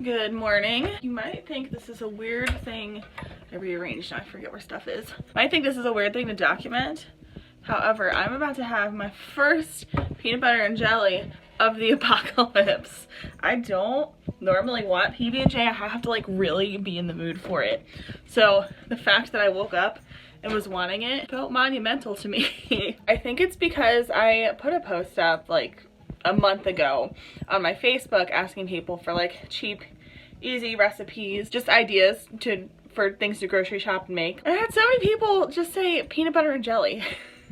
Good morning. You might think this is a weird thing. I rearranged now, I forget where stuff is. I think this is a weird thing to document. However, I'm about to have my first peanut butter and jelly of the apocalypse. I don't normally want PB&J. I have to like really be in the mood for it. So the fact that I woke up and was wanting it felt monumental to me. I think it's because I put a post up like a month ago on my Facebook asking people for like cheap, easy recipes, just ideas for things to grocery shop and make. And I had so many people just say peanut butter and jelly.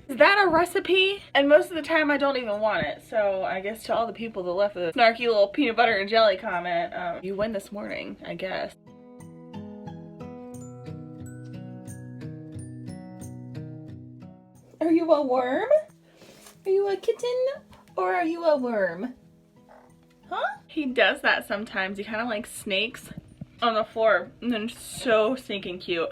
Is that a recipe? And most of the time I don't even want it. So I guess to all the people that left a snarky little peanut butter and jelly comment, you win this morning, I guess. Are you a worm? Are you a kitten? Or are you a worm? Huh? He does that sometimes. He kind of like snakes on the floor and then so stinking cute.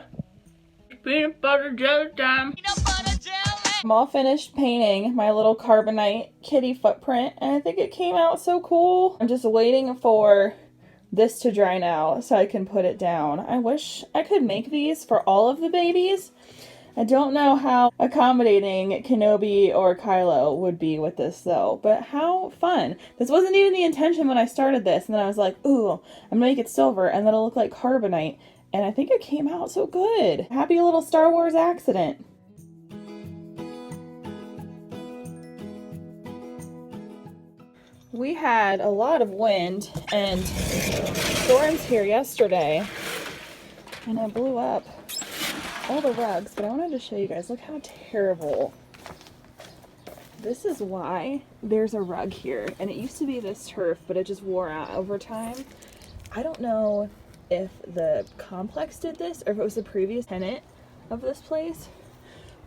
Peanut butter jelly time. Peanut butter jelly. I'm all finished painting my little carbonite kitty footprint and I think it came out so cool. I'm just waiting for this to dry now so I can put it down. I wish I could make these for all of the babies. I don't know how accommodating Kenobi or Kylo would be with this though, but how fun. This wasn't even the intention when I started this, and then I was like, ooh, I'm gonna make it silver and then it'll look like carbonite, and I think it came out so good. Happy little Star Wars accident. We had a lot of wind and storms here yesterday, and it blew up all the rugs, but I wanted to show you guys, look how terrible. This is why there's a rug here, and it used to be this turf, but it just wore out over time. I don't know if the complex did this or if it was the previous tenant of this place,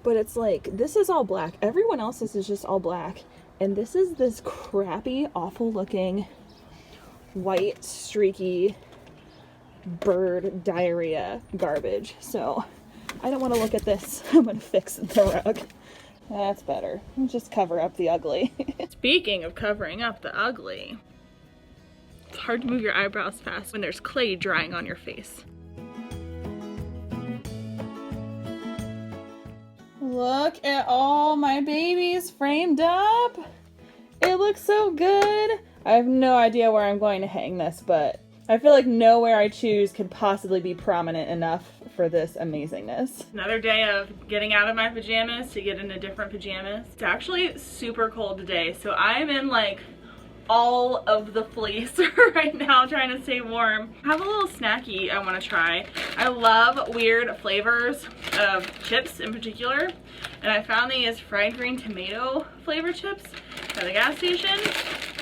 but it's like, this is all black. Everyone else's is just all black, and this is this crappy, awful looking, white, streaky, bird diarrhea garbage. So I don't want to look at this. I'm going to fix the rug. That's better. Just cover up the ugly. Speaking of covering up the ugly, it's hard to move your eyebrows fast when there's clay drying on your face. Look at all my babies framed up. It looks so good. I have no idea where I'm going to hang this, but I feel like nowhere I choose could possibly be prominent enough for this amazingness. Another day of getting out of my pajamas to get into different pajamas. It's actually super cold today, so I'm in like all of the fleece right now trying to stay warm. I have a little snacky I want to try. I love weird flavors of chips in particular, and I found these fried green tomato flavor chips at the gas station.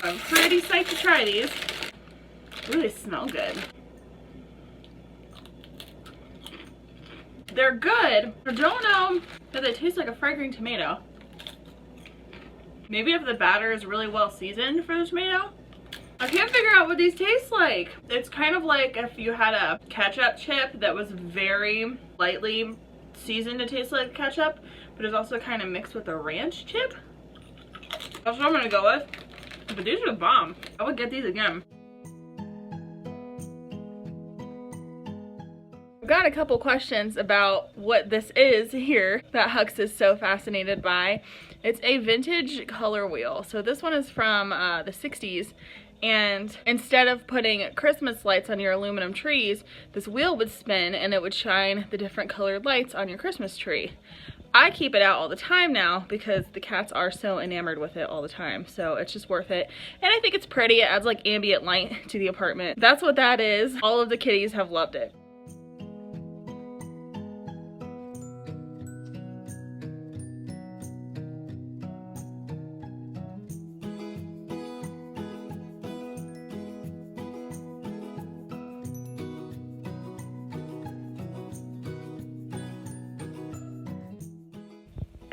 I'm pretty psyched to try these. Ooh, they smell good. They're good. I don't know if they taste like a fried green tomato. Maybe if the batter is really well seasoned for the tomato. I can't figure out what these taste like. It's kind of like if you had a ketchup chip that was very lightly seasoned to taste like ketchup, but it's also kind of mixed with a ranch chip. That's what I'm gonna go with. But these are the bomb. I would get these again. I've got a couple questions about what this is here that Hux is so fascinated by. It's a vintage color wheel. So this one is from the 60s, and instead of putting Christmas lights on your aluminum trees, this wheel would spin and it would shine the different colored lights on your Christmas tree. I keep it out all the time now because the cats are so enamored with it all the time, so it's just worth it. And I think it's pretty. It adds like ambient light to the apartment. That's what that is. All of the kitties have loved it.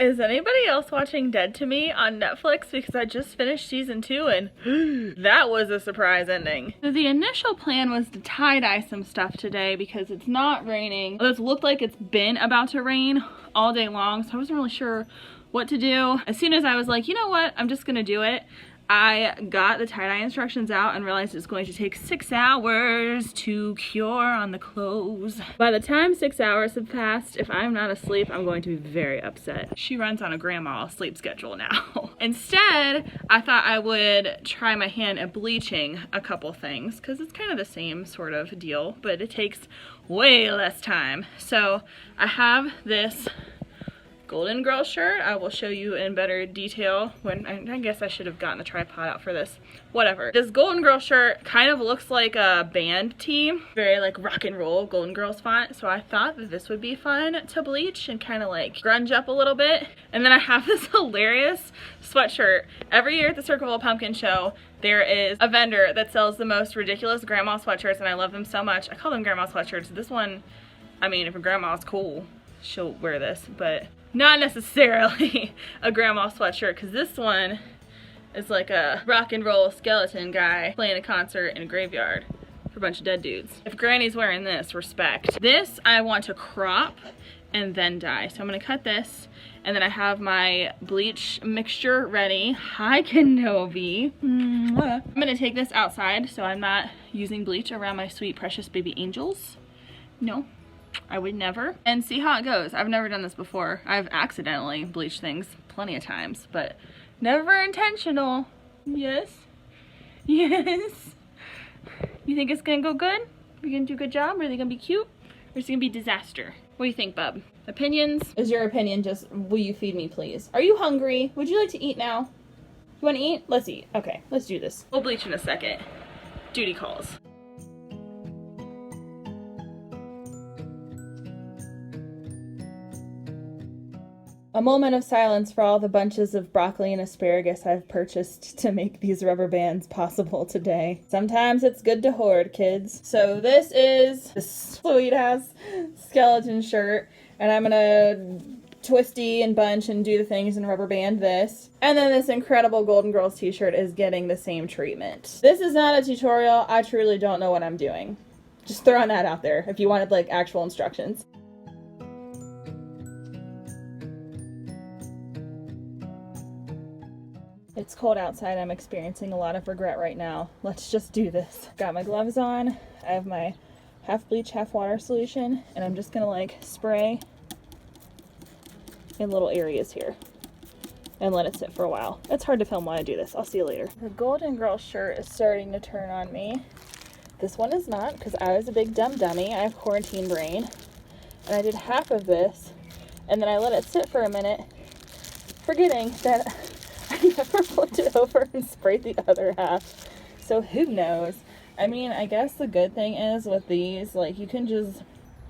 Is anybody else watching Dead to Me on Netflix? Because I just finished season 2 and that was a surprise ending. So the initial plan was to tie-dye some stuff today because it's not raining. It looked like it's been about to rain all day long, so I wasn't really sure what to do. As soon as I was like, you know what, I'm just gonna do it, I got the tie-dye instructions out and realized it's going to take 6 hours to cure on the clothes. By the time 6 hours have passed, if I'm not asleep, I'm going to be very upset. She runs on a grandma sleep schedule now. Instead, I thought I would try my hand at bleaching a couple things because it's kind of the same sort of deal, but it takes way less time. So I have this Golden Girl shirt. I will show you in better detail when, I guess I should have gotten the tripod out for this. Whatever. This Golden Girl shirt kind of looks like a band tee. Very like rock and roll Golden Girls font. So I thought that this would be fun to bleach and kind of like grunge up a little bit. And then I have this hilarious sweatshirt. Every year at the Circle Pumpkin show, there is a vendor that sells the most ridiculous grandma sweatshirts, and I love them so much. I call them grandma sweatshirts. This one, I mean, if a grandma's cool, she'll wear this, but not necessarily a grandma sweatshirt, because this one is like a rock and roll skeleton guy playing a concert in a graveyard for a bunch of dead dudes. If Granny's wearing this, respect. This I want to crop and then dye. So I'm gonna cut this, and then I have my bleach mixture ready. Hi, Kenobi. I'm gonna take this outside so I'm not using bleach around my sweet precious baby angels. No, I would never. And see how it goes. I've never done this before. I've accidentally bleached things plenty of times, but never intentional. Yes. Yes. You think it's gonna go good? Are you gonna do a good job? Are they gonna be cute? Or is it gonna be disaster? What do you think, bub? Opinions? Is your opinion just, will you feed me, please? Are you hungry? Would you like to eat now? You wanna eat? Let's eat. Okay, let's do this. We'll bleach in a second. Duty calls. A moment of silence for all the bunches of broccoli and asparagus I've purchased to make these rubber bands possible today. Sometimes it's good to hoard, kids. So this is this sweet ass skeleton shirt, and I'm gonna twisty and bunch and do the things and rubber band this. And then this incredible Golden Girls t-shirt is getting the same treatment. This is not a tutorial. I truly don't know what I'm doing. Just throwing that out there if you wanted like actual instructions. It's cold outside. I'm experiencing a lot of regret right now. Let's just do this. Got my gloves on. I have my half bleach, half water solution, and I'm just gonna like spray in little areas here and let it sit for a while. It's hard to film while I do this. I'll see you later. The Golden Girl shirt is starting to turn on me. This one is not, because I was a big dumb dummy. I have quarantine brain. And I did half of this, and then I let it sit for a minute, forgetting that I never flipped it over and sprayed the other half. So who knows? I mean, I guess the good thing is with these, like, you can just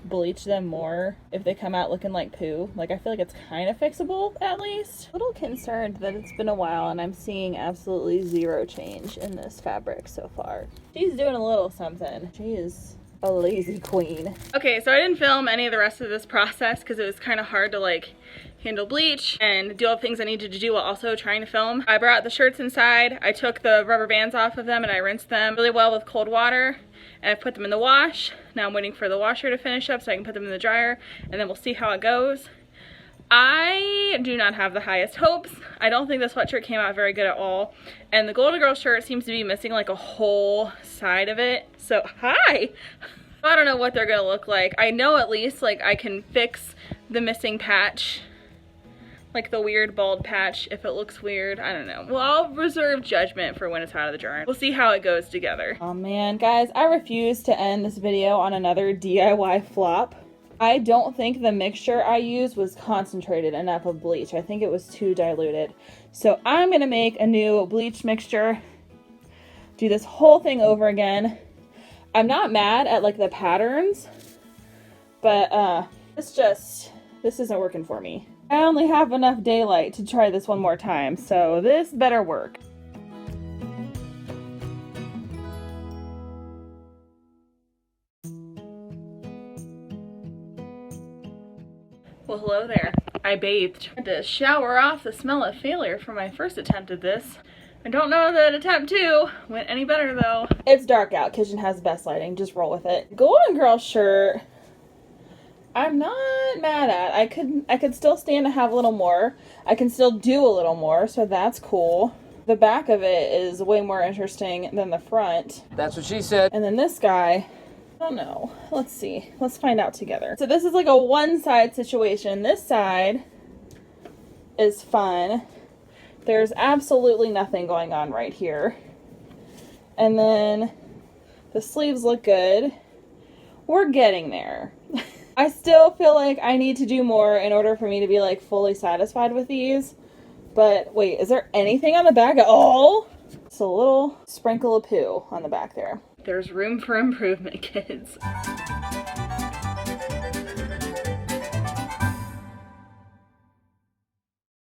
bleach them more if they come out looking like poo. Like, I feel like it's kind of fixable, at least. A little concerned that it's been a while and I'm seeing absolutely zero change in this fabric so far. She's doing a little something. She is a lazy queen. Okay, so I didn't film any of the rest of this process because it was kind of hard to like handle bleach and do all the things I needed to do while also trying to film. I brought the shirts inside. I took the rubber bands off of them and I rinsed them really well with cold water, and I put them in the wash. Now I'm waiting for the washer to finish up so I can put them in the dryer, and then we'll see how it goes. I do not have the highest hopes. I don't think the sweatshirt came out very good at all. And the Golden Girl shirt seems to be missing like a whole side of it. So, hi! I don't know what they're gonna look like. I know at least like I can fix the missing patch. Like the weird bald patch if it looks weird. I don't know. Well, I'll reserve judgment for when it's out of the jar. We'll see how it goes together. Oh man, guys, I refuse to end this video on another DIY flop. I don't think the mixture I used was concentrated enough of bleach. I think it was too diluted. So I'm gonna make a new bleach mixture, do this whole thing over again. I'm not mad at like the patterns, but this isn't working for me. I only have enough daylight to try this one more time, so this better work. Well, hello there. I bathed. I had to shower off the smell of failure from my first attempt at this. I don't know that attempt 2 went any better though. It's dark out. Kitchen has the best lighting. Just roll with it. Golden Girl shirt, I'm not mad at. I could still stand to have a little more. I can still do a little more, so that's cool. the back of it is way more interesting than the front. That's what she said. And then this guy, I don't know. Let's see. Let's find out together. So this is like a one-side situation. This side is fun. There's absolutely nothing going on right here. And then the sleeves look good. We're getting there. I still feel like I need to do more in order for me to be like fully satisfied with these. But wait, is there anything on the back at all? It's a little sprinkle of poo on the back there. There's room for improvement, kids.